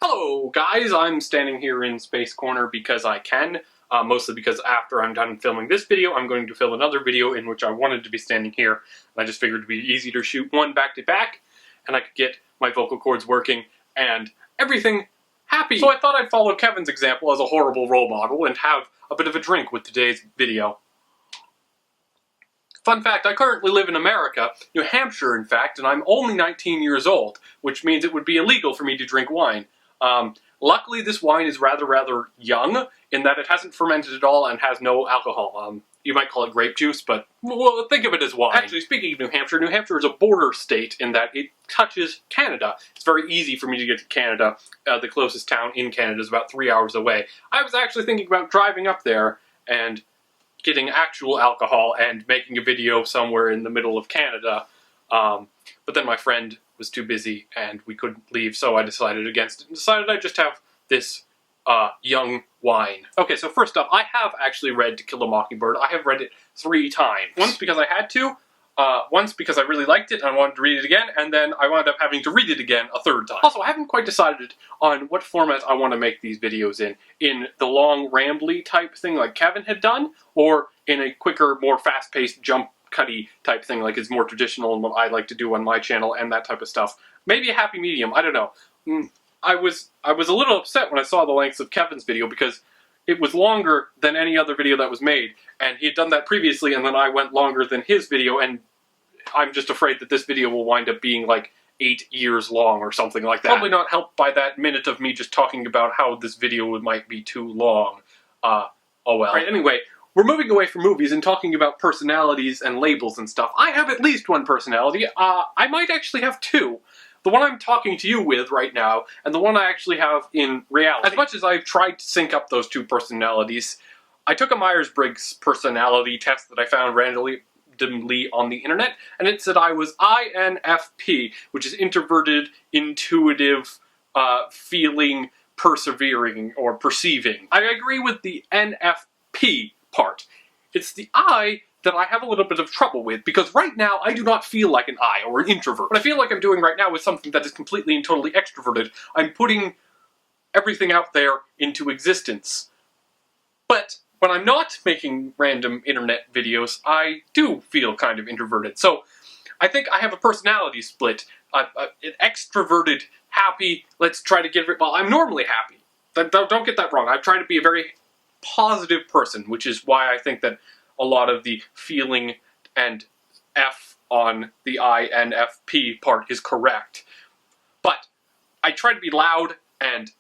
Hello guys, I'm standing here in Space Corner because I can, mostly because after I'm done filming this video, I'm going to film another video in which I wanted to be standing here, and I just figured it would be easy to shoot one back to back, and I could get my vocal cords working, and everything happy. So I thought I'd follow Kevin's example as a horrible role model and have a bit of a drink with today's video. Fun fact, I currently live in America, New Hampshire in fact, and I'm only 19 years old, which means it would be illegal for me to drink wine. Luckily this wine is rather young, in that it hasn't fermented at all and has no alcohol. You might call it grape juice, but well, think of it as wine. Actually, speaking of New Hampshire is a border state in that it touches Canada. It's very easy for me to get to Canada. The closest town in Canada is about 3 hours away. I was actually thinking about driving up there and getting actual alcohol and making a video somewhere in the middle of Canada, but then my friend was too busy and we couldn't leave, so I decided against it and decided I'd just have this young wine. Okay, so first up, I have actually read To Kill a Mockingbird. I have read it 3 times. Once because I had to, once because I really liked it and I wanted to read it again, and then I wound up having to read it again a 3rd time. Also, I haven't quite decided on what format I want to make these videos in the long, rambly type thing like Kevin had done, or in a quicker, more fast-paced, jump-cutty type thing like is more traditional and what I like to do on my channel and that type of stuff. Maybe a happy medium, I don't know. I was a little upset when I saw the lengths of Kevin's video because it was longer than any other video that was made, and he had done that previously, and then I went longer than his video, and I'm just afraid that this video will wind up being like 8 years long or something like that. Probably not helped by that minute of me just talking about how this video might be too long. Oh well. Right, anyway, we're moving away from movies and talking about personalities and labels and stuff. I have at least one personality. I might actually have 2. The one I'm talking to you with right now, and the one I actually have in reality. As much as I've tried to sync up those 2 personalities, I took a Myers-Briggs personality test that I found randomly on the internet, and it said I was INFP, which is introverted, intuitive, feeling, persevering, or perceiving. I agree with the NFP part. It's the I that I have a little bit of trouble with, because right now I do not feel like an I or an introvert. What I feel like I'm doing right now is something that is completely and totally extroverted. I'm putting everything out there into existence. But when I'm not making random internet videos, I do feel kind of introverted. So I think I have a personality split. An extroverted, happy, let's try to get rid... Well, I'm normally happy. Don't get that wrong. I try to be a very positive person, which is why I think that a lot of the feeling and F on the INFP part is correct. But I try to be loud and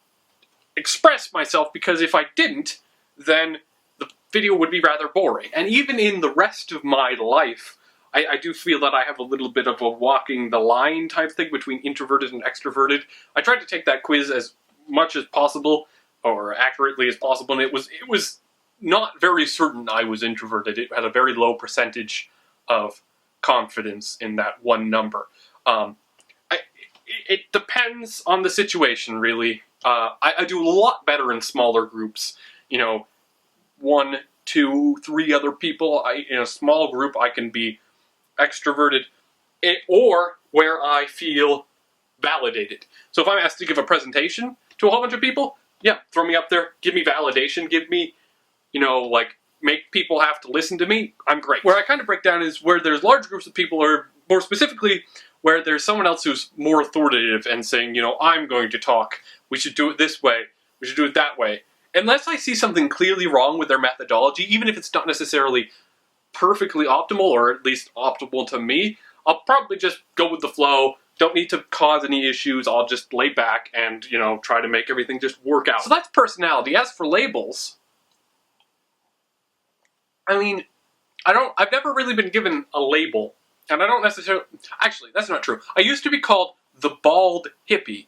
express myself, because if I didn't, then the video would be rather boring. And even in the rest of my life, I do feel that I have a little bit of a walking the line type thing between introverted and extroverted. I tried to take that quiz as much as possible, or accurately as possible, and it was not very certain I was introverted. It had a very low percentage of confidence in that one number. It depends on the situation, really. I do a lot better in smaller groups. You know, 1, 2, 3 other people. In a small group, I can be extroverted, or where I feel validated. So if I'm asked to give a presentation to a whole bunch of people, yeah, throw me up there, give me validation, give me, you know, like, make people have to listen to me, I'm great. Where I kind of break down is where there's large groups of people, or more specifically, where there's someone else who's more authoritative and saying, you know, I'm going to talk, we should do it this way, we should do it that way. Unless I see something clearly wrong with their methodology, even if it's not necessarily perfectly optimal, or at least optimal to me, I'll probably just go with the flow. Don't need to cause any issues, I'll just lay back and, you know, try to make everything just work out. So that's personality. As for labels, I mean, I've never really been given a label, and I don't necessarily, actually, that's not true. I used to be called the bald hippie,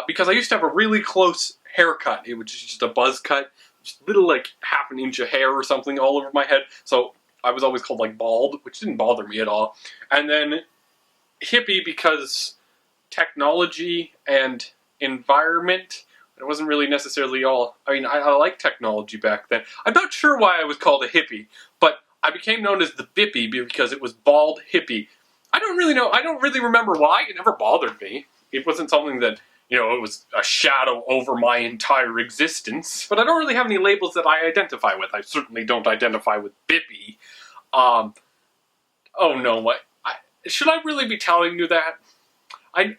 because I used to have a really close haircut. It was just a buzz cut, just a little, like, half an inch of hair or something all over my head, so I was always called, like, bald, which didn't bother me at all. And then hippie because technology and environment, it wasn't really necessarily all, I mean, I liked technology back then. I'm not sure why I was called a hippie, but I became known as the Bippy because it was bald hippie. I don't really know, I don't really remember why, it never bothered me. It wasn't something that, you know, it was a shadow over my entire existence. But I don't really have any labels that I identify with. I certainly don't identify with Bippy. Oh no, should I really be telling you that? I'm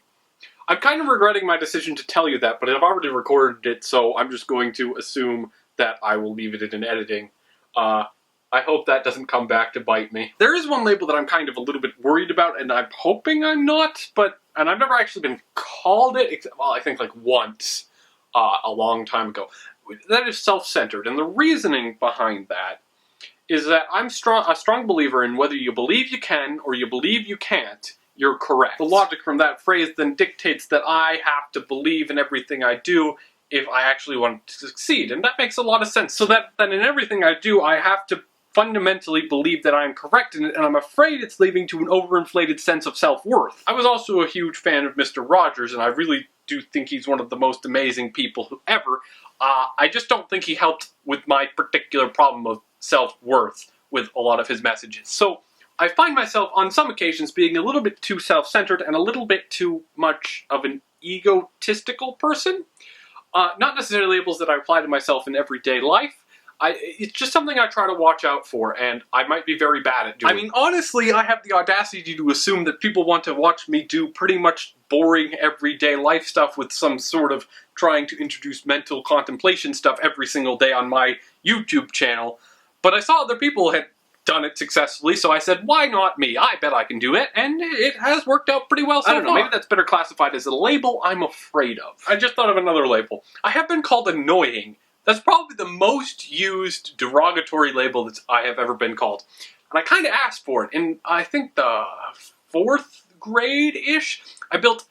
kind of regretting my decision to tell you that, but I've already recorded it, so I'm just going to assume that I will leave it in editing. I hope that doesn't come back to bite me. There is one label that I'm kind of a little bit worried about, and I'm hoping I'm not, and I've never actually been called it, except, well, I think like once, a long time ago. That is self-centered, and the reasoning behind that is that I'm a strong believer in whether you believe you can or you believe you can't, you're correct. The logic from that phrase then dictates that I have to believe in everything I do if I actually want to succeed, and that makes a lot of sense. So that then in everything I do, I have to fundamentally believe that I'm correct in it, and I'm afraid it's leading to an overinflated sense of self-worth. I was also a huge fan of Mr. Rogers, and I really do think he's one of the most amazing people ever. I just don't think he helped with my particular problem of self-worth with a lot of his messages. So I find myself on some occasions being a little bit too self-centered and a little bit too much of an egotistical person. Not necessarily labels that I apply to myself in everyday life. It's just something I try to watch out for, and I might be very bad at doing. I mean, honestly, I have the audacity to assume that people want to watch me do pretty much boring everyday life stuff with some sort of trying to introduce mental contemplation stuff every single day on my YouTube channel. But I saw other people had done it successfully, so I said, why not me? I bet I can do it, and it has worked out pretty well so far. I don't know, maybe that's better classified as a label I'm afraid of. I just thought of another label. I have been called annoying. That's probably the most used derogatory label that I have ever been called. And I kind of asked for it. In, I think, the 4th grade-ish, I built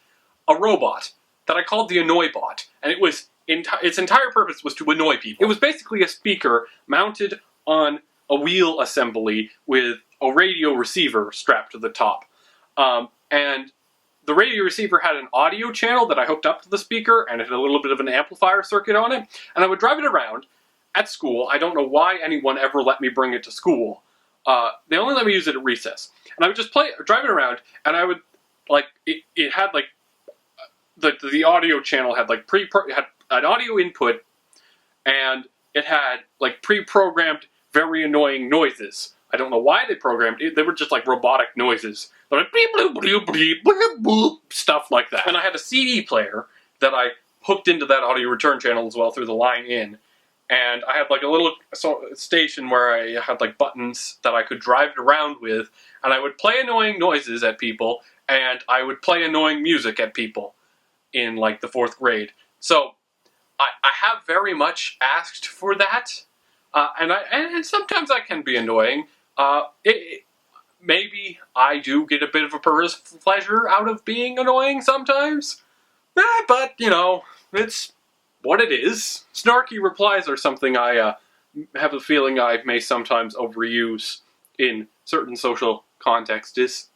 a robot that I called the Annoybot. And it was its entire purpose was to annoy people. It was basically a speaker mounted on a wheel assembly with a radio receiver strapped to the top. And the radio receiver had an audio channel that I hooked up to the speaker, and it had a little bit of an amplifier circuit on it. And I would drive it around at school. I don't know why anyone ever let me bring it to school. They only let me use it at recess. And I would just drive it around, and I would, like, it had, like, the audio channel had, like, had an audio input, and it had, like, pre-programmed, very annoying noises. I don't know why they programmed it. They were just like robotic noises. They're like beep, bloop, bloop, bloop, bloop, bloop, stuff like that. And I had a CD player that I hooked into that audio return channel as well through the line in. And I had like a little station where I had like buttons that I could drive it around with. And I would play annoying noises at people. And I would play annoying music at people in like the 4th grade. So I have very much asked for that. And sometimes I can be annoying. Maybe I do get a bit of a pleasure out of being annoying sometimes. But, you know, it's what it is. Snarky replies are something I have a feeling I may sometimes overuse in certain social contexts.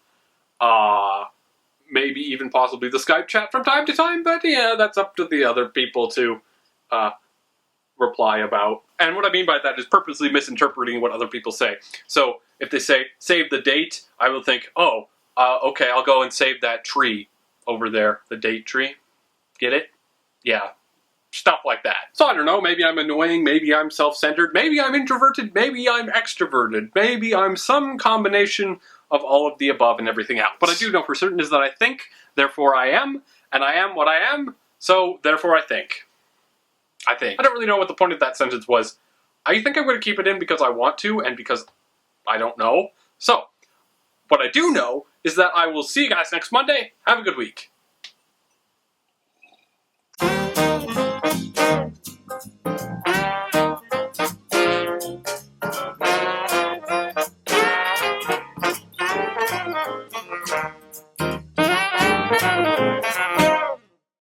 Maybe even possibly the Skype chat from time to time, but yeah, that's up to the other people to reply about. And what I mean by that is purposely misinterpreting what other people say. So if they say, save the date, I will think, oh, okay, I'll go and save that tree over there, the date tree. Get it? Yeah. Stuff like that. So I don't know, maybe I'm annoying, maybe I'm self-centered, maybe I'm introverted, maybe I'm extroverted, maybe I'm some combination of all of the above and everything else. What I do know for certain is that I think, therefore I am, and I am what I am, so therefore I think. I don't really know what the point of that sentence was. I think I'm going to keep it in because I want to and because I don't know. So, what I do know is that I will see you guys next Monday. Have a good week.